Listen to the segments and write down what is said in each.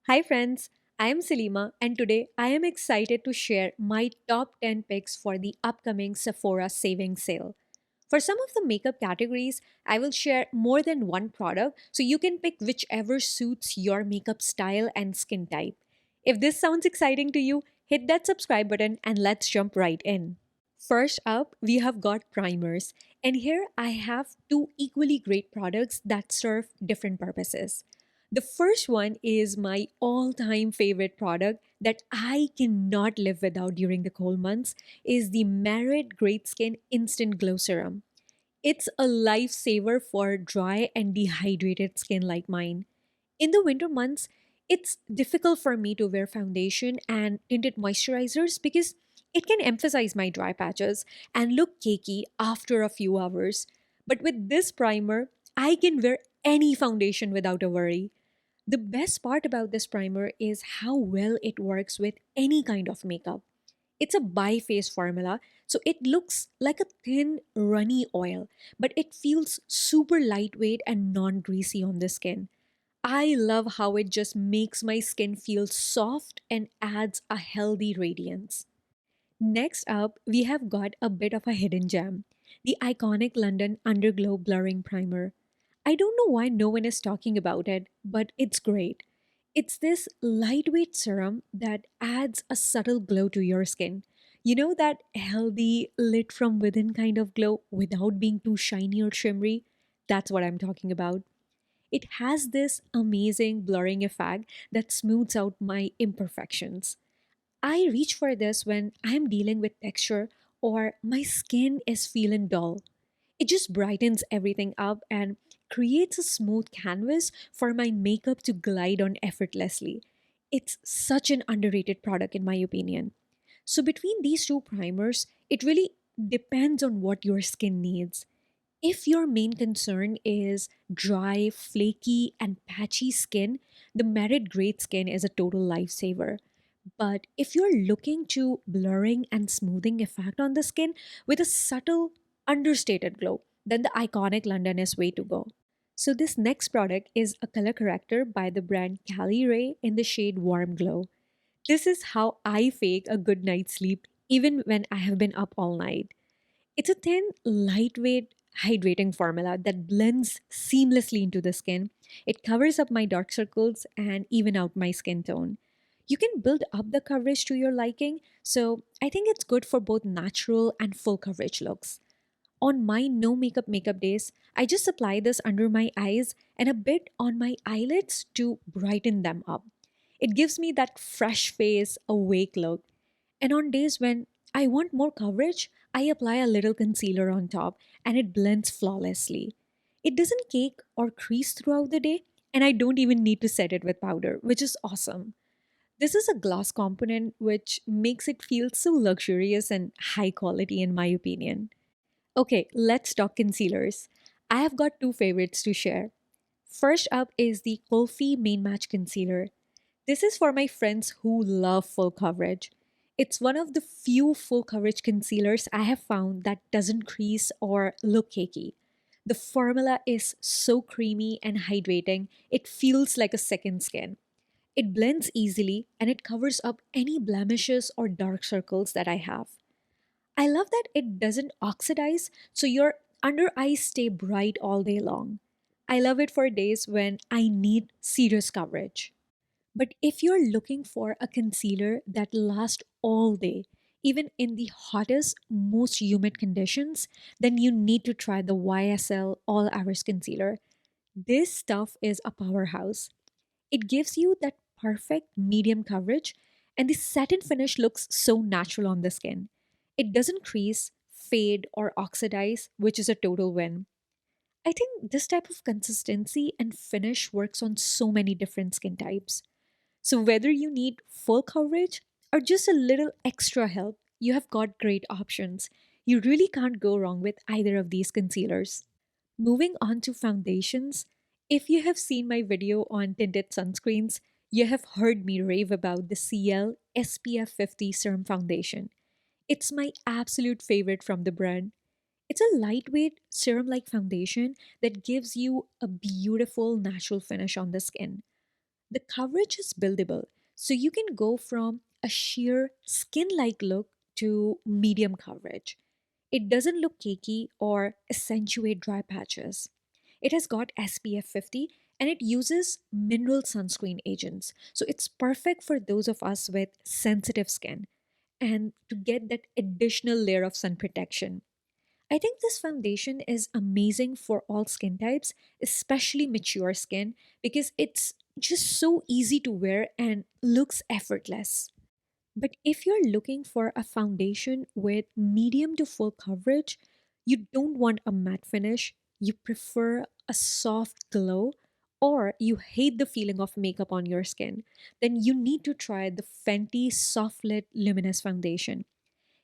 Hi friends, I am Salima and today I am excited to share my top 10 picks for the upcoming Sephora savings sale. For some of the makeup categories, I will share more than one product so you can pick whichever suits your makeup style and skin type. If this sounds exciting to you, hit that subscribe button and let's jump right in. First up, we have got primers, and here I have two equally great products that serve different purposes. The first one is my all time favorite product that I cannot live without during the cold months is the Merit Great Skin Instant Glow Serum. It's a lifesaver for dry and dehydrated skin like mine. In the winter months, it's difficult for me to wear foundation and tinted moisturizers because it can emphasize my dry patches and look cakey after a few hours. But with this primer, I can wear any foundation without a worry. The best part about this primer is how well it works with any kind of makeup. It's a bi-phase formula, so it looks like a thin, runny oil, but it feels super lightweight and non-greasy on the skin. I love how it just makes my skin feel soft and adds a healthy radiance. Next up, we have got a bit of a hidden gem, the iconic London Underglow Blurring Primer. I don't know why no one is talking about it, but it's great. It's this lightweight serum that adds a subtle glow to your skin. You know that healthy, lit from within kind of glow without being too shiny or shimmery? That's what I'm talking about. It has this amazing blurring effect that smooths out my imperfections. I reach for this when I'm dealing with texture or my skin is feeling dull. It just brightens everything up and creates a smooth canvas for my makeup to glide on effortlessly. It's such an underrated product, in my opinion. So, between these two primers, it really depends on what your skin needs. If your main concern is dry, flaky, and patchy skin, the Merit Great Skin is a total lifesaver. But if you're looking to blurring and smoothing effect on the skin with a subtle, understated glow, then the iconic London is way to go. So this next product is a color corrector by the brand Caliray in the shade Warm Glow. This is how I fake a good night's sleep even when I have been up all night. It's a thin, lightweight, hydrating formula that blends seamlessly into the skin. It covers up my dark circles and even out my skin tone. You can build up the coverage to your liking, so I think it's good for both natural and full coverage looks. On my no makeup days, I just apply this under my eyes and a bit on my eyelids to brighten them up. It gives me that fresh face, awake look. And on days when I want more coverage, I apply a little concealer on top and it blends flawlessly. It doesn't cake or crease throughout the day, and I don't even need to set it with powder, which is awesome. This is a glass component which makes it feel so luxurious and high quality, in my opinion. Okay, let's talk concealers. I have got two favorites to share. First up is the Kulfi Main Match Concealer. This is for my friends who love full coverage. It's one of the few full coverage concealers I have found that doesn't crease or look cakey. The formula is so creamy and hydrating, it feels like a second skin. It blends easily and it covers up any blemishes or dark circles that I have. I love that it doesn't oxidize, so your under eyes stay bright all day long. I love it for days when I need serious coverage. But if you're looking for a concealer that lasts all day, even in the hottest, most humid conditions, then you need to try the YSL All Hours Concealer. This stuff is a powerhouse. It gives you that perfect medium coverage, and the satin finish looks so natural on the skin. It doesn't crease, fade, or oxidize, which is a total win. I think this type of consistency and finish works on so many different skin types. So, whether you need full coverage or just a little extra help, you have got great options. You really can't go wrong with either of these concealers. Moving on to foundations, if you have seen my video on tinted sunscreens, you have heard me rave about the Ciele SPF 50 Serum Foundation. It's my absolute favorite from the brand. It's a lightweight serum like foundation that gives you a beautiful natural finish on the skin. The coverage is buildable, so you can go from a sheer skin like look to medium coverage. It doesn't look cakey or accentuate dry patches. It has got SPF 50 and it uses mineral sunscreen agents. So it's perfect for those of us with sensitive skin and to get that additional layer of sun protection. I think this foundation is amazing for all skin types, especially mature skin, because it's just so easy to wear and looks effortless. But if you're looking for a foundation with medium to full coverage, you don't want a matte finish, you prefer a soft glow, or you hate the feeling of makeup on your skin, then you need to try the Fenty Soft Lit Luminous Foundation.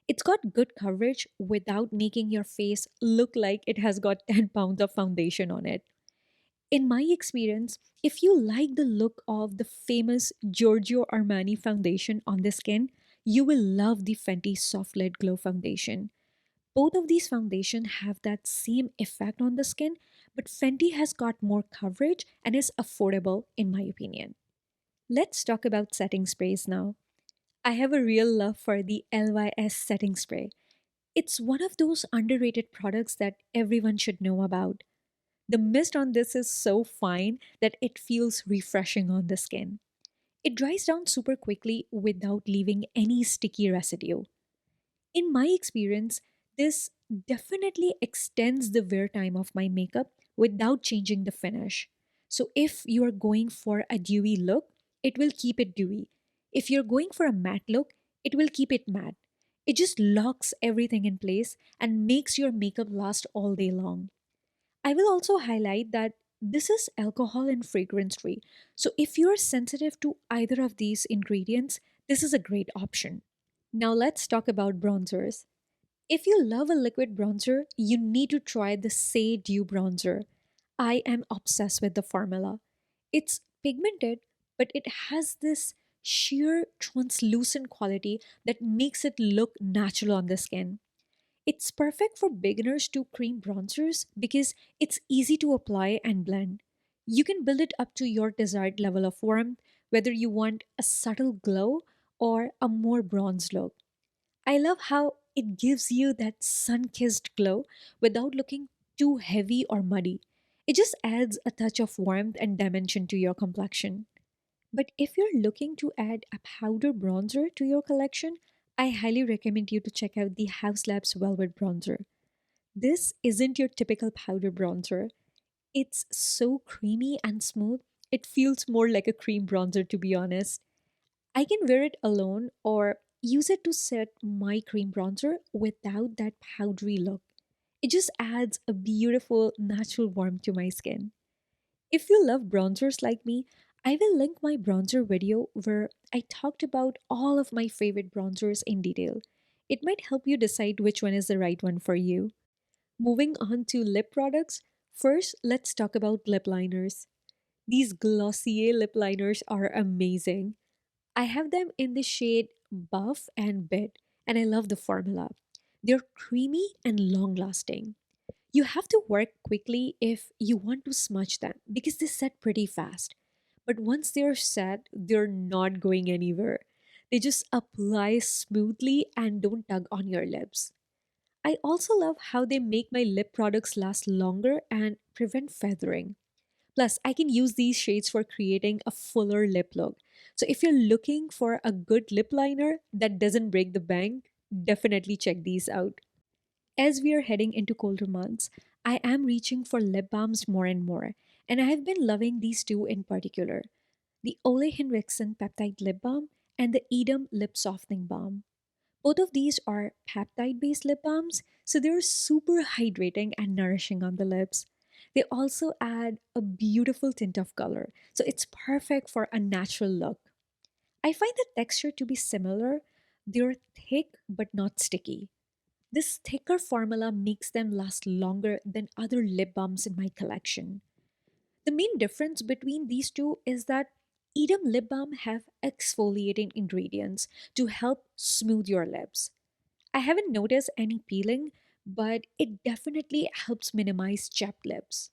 It's got good coverage without making your face look like it has got 10 pounds of foundation on it. In my experience, if you like the look of the famous Giorgio Armani foundation on the skin, you will love the Fenty Soft Lit Glow Foundation. Both of these foundations have that same effect on the skin, but Fenty has got more coverage and is affordable in my opinion. Let's talk about setting sprays now. I have a real love for the LYS setting spray. It's one of those underrated products that everyone should know about. The mist on this is so fine that it feels refreshing on the skin. It dries down super quickly without leaving any sticky residue. In my experience, this definitely extends the wear time of my makeup without changing the finish. So if you are going for a dewy look, it will keep it dewy. If you're going for a matte look, it will keep it matte. It just locks everything in place and makes your makeup last all day long. I will also highlight that this is alcohol and fragrance free. So if you're sensitive to either of these ingredients, this is a great option. Now let's talk about bronzers. If you love a liquid bronzer, you need to try the Saie Dew Bronzer. I am obsessed with the formula. It's pigmented, but it has this sheer translucent quality that makes it look natural on the skin. It's perfect for beginners to cream bronzers because it's easy to apply and blend. You can build it up to your desired level of warmth, whether you want a subtle glow or a more bronze look. I love how it gives you that sun kissed glow without looking too heavy or muddy. It just adds a touch of warmth and dimension to your complexion. But if you're looking to add a powder bronzer to your collection, I highly recommend you to check out the House Labs Velvet Bronzer. This isn't your typical powder bronzer. It's so creamy and smooth, it feels more like a cream bronzer to be honest. I can wear it alone or use it to set my cream bronzer without that powdery look. It just adds a beautiful natural warmth to my skin. If you love bronzers like me, I will link my bronzer video where I talked about all of my favorite bronzers in detail. It might help you decide which one is the right one for you. Moving on to lip products, first let's talk about lip liners. These Glossier lip liners are amazing. I have them in the shade Buff and Bit, and I love the formula. They're creamy and long lasting. You have to work quickly if you want to smudge them because they set pretty fast. But once they're set, they're not going anywhere. They just apply smoothly and don't tug on your lips. I also love how they make my lip products last longer and prevent feathering. Plus, I can use these shades for creating a fuller lip look. So, if you're looking for a good lip liner that doesn't break the bank, definitely check these out. As we are heading into colder months, I am reaching for lip balms more and more, and I have been loving these two in particular, the Ole Henriksen Peptide Lip Balm and the Edam Lip Softening Balm. Both of these are peptide based lip balms, so they're super hydrating and nourishing on the lips. They also add a beautiful tint of color, so it's perfect for a natural look. I find the texture to be similar. They're thick but not sticky. This thicker formula makes them last longer than other lip balms in my collection. The main difference between these two is that Edam lip balm have exfoliating ingredients to help smooth your lips. I haven't noticed any peeling, but it definitely helps minimize chapped lips.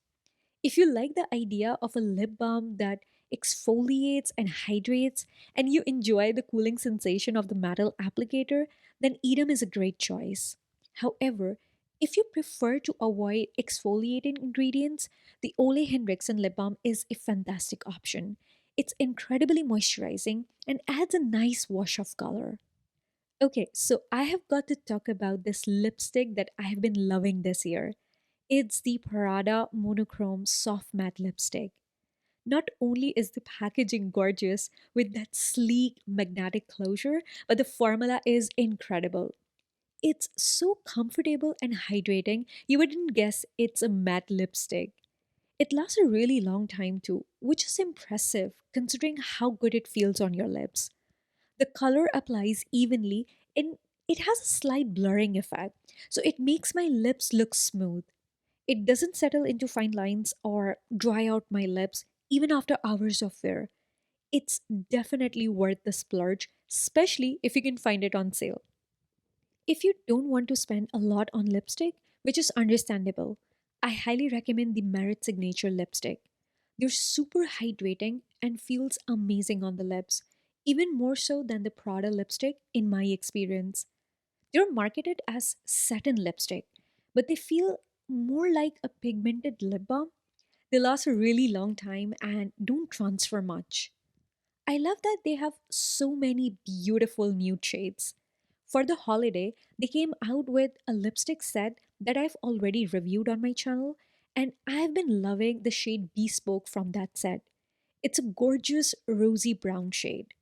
If you like the idea of a lip balm that exfoliates and hydrates, and you enjoy the cooling sensation of the metal applicator, then Edam is a great choice. However, if you prefer to avoid exfoliating ingredients, the Ole Henriksen lip balm is a fantastic option. It's incredibly moisturizing and adds a nice wash of color. Okay, so I have got to talk about this lipstick that I have been loving this year. It's the Prada Monochrome Soft Matte Lipstick. Not only is the packaging gorgeous with that sleek magnetic closure, but the formula is incredible. It's so comfortable and hydrating, you wouldn't guess it's a matte lipstick. It lasts a really long time too, which is impressive considering how good it feels on your lips. The color applies evenly and it has a slight blurring effect, so it makes my lips look smooth. It doesn't settle into fine lines or dry out my lips even after hours of wear. It's definitely worth the splurge, especially if you can find it on sale. If you don't want to spend a lot on lipstick, which is understandable, I highly recommend the Merit Signature lipstick. They're super hydrating and feels amazing on the lips, even more so than the Prada lipstick in my experience. They're marketed as satin lipstick, but they feel more like a pigmented lip balm. They last a really long time and don't transfer much. I love that they have so many beautiful nude shades. For the holiday, they came out with a lipstick set that I've already reviewed on my channel, and I've been loving the shade Bespoke from that set. It's a gorgeous rosy brown shade.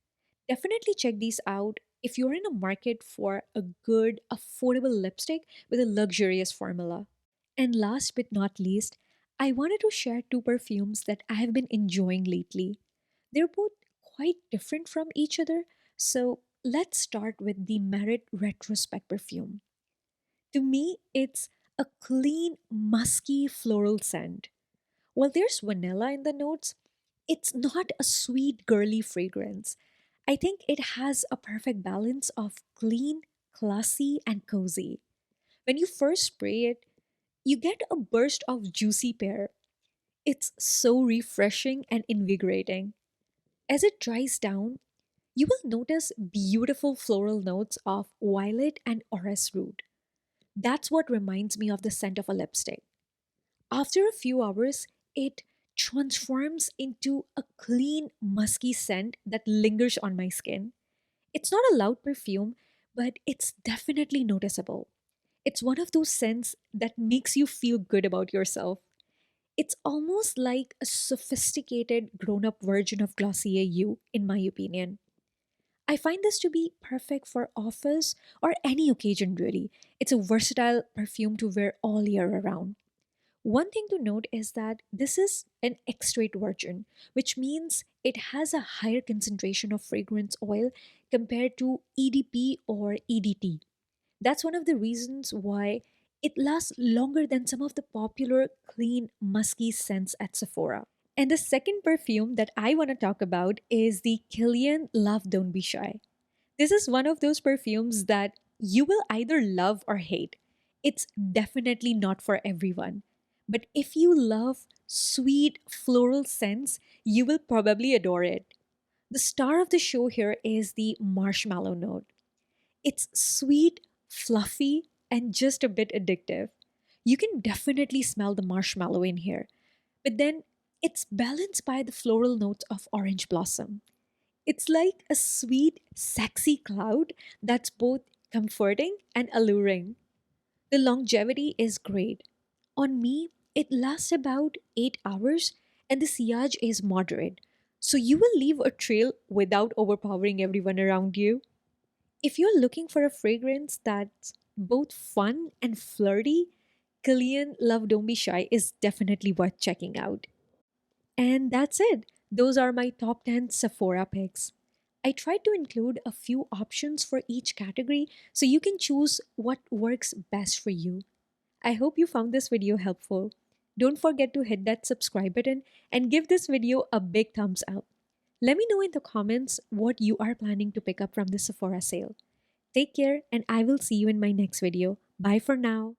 Definitely check these out if you're in a market for a good, affordable lipstick with a luxurious formula. And last but not least, I wanted to share two perfumes that I have been enjoying lately. They're both quite different from each other, so let's start with the Merit Retrospect perfume. To me, it's a clean, musky floral scent. While there's vanilla in the notes, it's not a sweet, girly fragrance. I think it has a perfect balance of clean, classy, and cozy. When you first spray it, you get a burst of juicy pear. It's so refreshing and invigorating. As it dries down, you will notice beautiful floral notes of violet and orris root. That's what reminds me of the scent of a lipstick. After a few hours, it transforms into a clean, musky scent that lingers on my skin. It's not a loud perfume, but it's definitely noticeable. It's one of those scents that makes you feel good about yourself. It's almost like a sophisticated, grown up version of Glossier You, in my opinion. I find this to be perfect for office or any occasion, really. It's a versatile perfume to wear all year around. One thing to note is that this is an extrate version, which means it has a higher concentration of fragrance oil compared to EDP or EDT. That's one of the reasons why it lasts longer than some of the popular clean, musky scents at Sephora. And the second perfume that I want to talk about is the Kilian Love Don't Be Shy. This is one of those perfumes that you will either love or hate. It's definitely not for everyone. But if you love sweet floral scents, you will probably adore it. The star of the show here is the marshmallow note. It's sweet, fluffy, and just a bit addictive. You can definitely smell the marshmallow in here, but then it's balanced by the floral notes of orange blossom. It's like a sweet, sexy cloud that's both comforting and alluring. The longevity is great. On me, it lasts about 8 hours and the sillage is moderate, so you will leave a trail without overpowering everyone around you. If you're looking for a fragrance that's both fun and flirty, Kilian Love Don't Be Shy is definitely worth checking out. And that's it. Those are my top 10 Sephora picks. I tried to include a few options for each category so you can choose what works best for you. I hope you found this video helpful. Don't forget to hit that subscribe button and give this video a big thumbs up. Let me know in the comments what you are planning to pick up from the Sephora sale. Take care and I will see you in my next video. Bye for now.